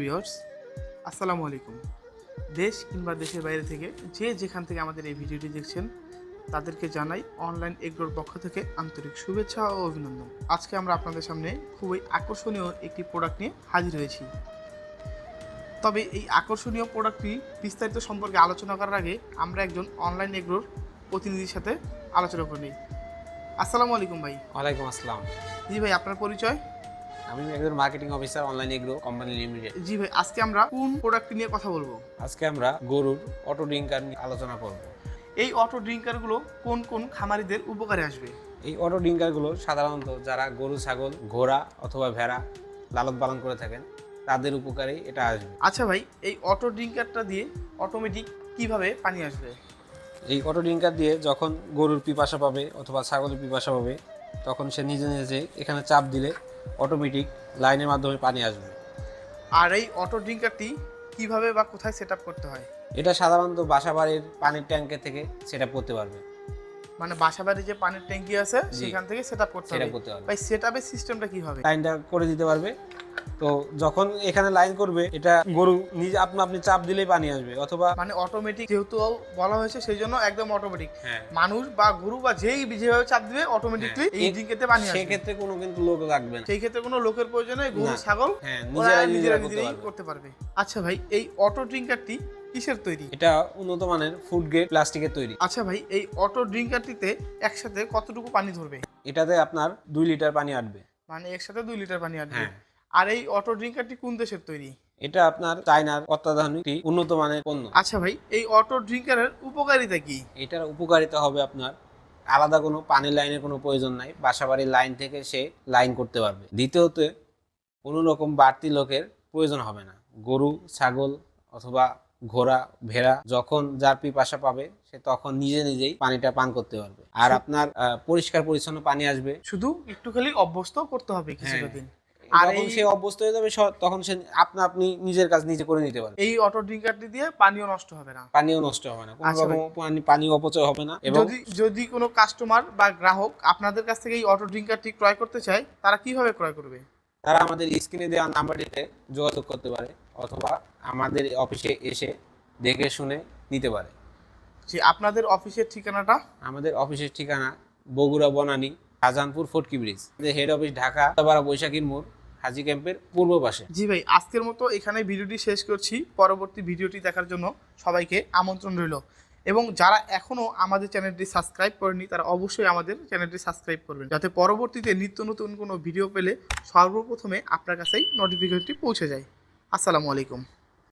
Viewers, আসসালামু আলাইকুম। দেশ কিংবা দেশের বাইরে থেকে যে যেখান থেকে আমাদের এই ভিডিওটি দেখছেন তাদেরকে জানাই অনলাইন এগ্রোর পক্ষ থেকে আন্তরিক শুভেচ্ছা ও অভিনন্দন। আজকে আমরা আপনাদের সামনে খুবই আকর্ষণীয় একটি প্রোডাক্ট নিয়ে হাজির হয়েছি। তবে এই আকর্ষণীয় প্রোডাক্টটি বিস্তারিত সম্পর্কে আলোচনা করার আগে আমরা একজন অনলাইন এগ্রোর প্রতিনিধির সাথে আলোচনা করে নিই। আসসালামু আলাইকুম ভাই। ওয়ালাইকুম আসসালাম। জি ভাই, আপনার পরিচয়? আমি একজন marketing officer online agro company limited. জি ভাই, আজকে আমরা কোন প্রোডাক্টটি নিয়ে কথা বলবো? আজকে আমরা গরুর অটো ড্রিঙ্কার নিয়ে আলোচনা করব। এই অটো ড্রিঙ্কারগুলো কোন কোন খামারিদের উপকারে আসবে? এই অটো ড্রিঙ্কারগুলো সাধারণত যারা গরু, ছাগল, ঘোড়া অথবা ভেড়া লালন পালন করে থাকেন তাদের উপকারে এটা আসবে। আচ্ছা ভাই, এই অটো ড্রিঙ্কারটা দিয়ে অটোমেটিক কিভাবে পানি আসবে? এই অটো ড্রিঙ্কার দিয়ে যখন গরুর পিপাসা পাবে অথবা ছাগলের পিপাসা পাবে তখন সে নিজে নিজে এখানে চাপ দিলে অটোমেটিক লাইনের মাধ্যমে পানি আসবে। আর এই অটো ড্রিঙ্কারটি কিভাবে বা কোথায় সেট করতে হয়? এটা সাধারণত বাসাবাড়ির পানির ট্যাঙ্কের থেকে সেট করতে পারবে। মানে বাসাবাড়ি যে পানির ট্যাঙ্কি আছে সেখান থেকে সেট করতে হবে। ভাই, সেট সিস্টেমটা কি হবে? লাইনটা করে দিতে পারবে। তো যখন এখানে লাইন করবে এটা গরু নিজে আপনি চাপ দিলেই পানি আসবে, অথবা মানে অটোমেটিক যেহেতু বলা হয়েছে সেই জন্য একদম অটোমেটিক। হ্যাঁ, মানুষ বা গরু বা যেভাবে চাপ দিবে অটোমেটিকলি এই ড্রিঙ্কেতে পানি আসবে। সেই ক্ষেত্রে কোনো কিন্তু লোক লাগবে না। সেই ক্ষেত্রে কোনো লোকের প্রয়োজন নেই, গরু ছাগল নিজেরাই করতে পারবে। আচ্ছা ভাই, এই অটো ড্রিঙ্কারটি কিসের তৈরি? এটা উন্নত মানের ফুড গ্রেড প্লাস্টিকের তৈরি। আচ্ছা ভাই, এই অটো ড্রিঙ্কারটিতে একসাথে কতটুকু পানি ধরবে? এটাতে আপনার 2 লিটার পানি আসবে। মানে একসাথে 2 লিটার পানি আসবে। হ্যাঁ। আর এই অটো ড্রিঙ্কারটি কোন দেশের তৈরি? এটা আপনার চায়নার অত্যাধুনিক উন্নত মানের পণ্য। আচ্ছা ভাই, এই অটো ড্রিঙ্কারের উপকারিতা কি? এটার উপকারিতা হবে আপনার আলাদা কোনো পানির লাইনের কোনো প্রয়োজন নাই, বাসাবাড়ির লাইন থেকে সে লাইন করতে পারবে। দ্বিতীয়ত কোনো রকম বাড়তি লোকের প্রয়োজন হবে না। গরু, ছাগল অথবা ঘোড়া, ভেড়া যখন যার পিপাসা পাবে সে তখন নিজে নিজেই পানিটা পান করতে পারবে। আর আপনার পরিষ্কার পরিচ্ছন্ন পানি আসবে। শুধু একটু খালি অভ্যস্ত করতে হবে কিছুটা দিন। আর যখন সে অভ্যস্ত হয়ে যাবে তখন সে আপনি নিজের কাজ নিজে করে নিতে পারবে। এই অটো ড্রিঙ্কারটি দিয়ে পানিও নষ্ট হবে না। পানিও নষ্ট হবে না, কোনো রকম পানি অপচয় হবে না। এবং যদি কোনো কাস্টমার বা গ্রাহক আপনাদের কাছ থেকে এই অটো ড্রিঙ্কারটি ক্রয় করতে চায় তারা কিভাবে ক্রয় করবে? তারা আমাদের স্ক্রিনে দেওয়া নাম্বারটিতে যোগাযোগ করতে পারে অথবা আমাদের অফিসে এসে দেখে শুনে নিতে পারে। যে আপনাদের অফিসের ঠিকানাটা? আমাদের অফিসের ঠিকানা Bogura Banani Shahjahanpur ফটকি bridge. Head office Dhaka বৈশাখীর মোড় হাজি ক্যাম্পের পূর্ব পাশে। জি ভাই, আজকের মতো এখানে ভিডিওটি শেষ করছি। পরবর্তী ভিডিওটি দেখার জন্য সবাইকে আমন্ত্রণ রইল। এবং যারা এখনও আমাদের চ্যানেলটি সাবস্ক্রাইব করেনি তারা অবশ্যই আমাদের চ্যানেলটি সাবস্ক্রাইব করবেন, যাতে পরবর্তীতে নিত্য নতুন কোনো ভিডিও পেলে সর্বপ্রথমে আপনার কাছেই নোটিফিকেশনটি পৌঁছে যায়। আসসালামু আলাইকুম।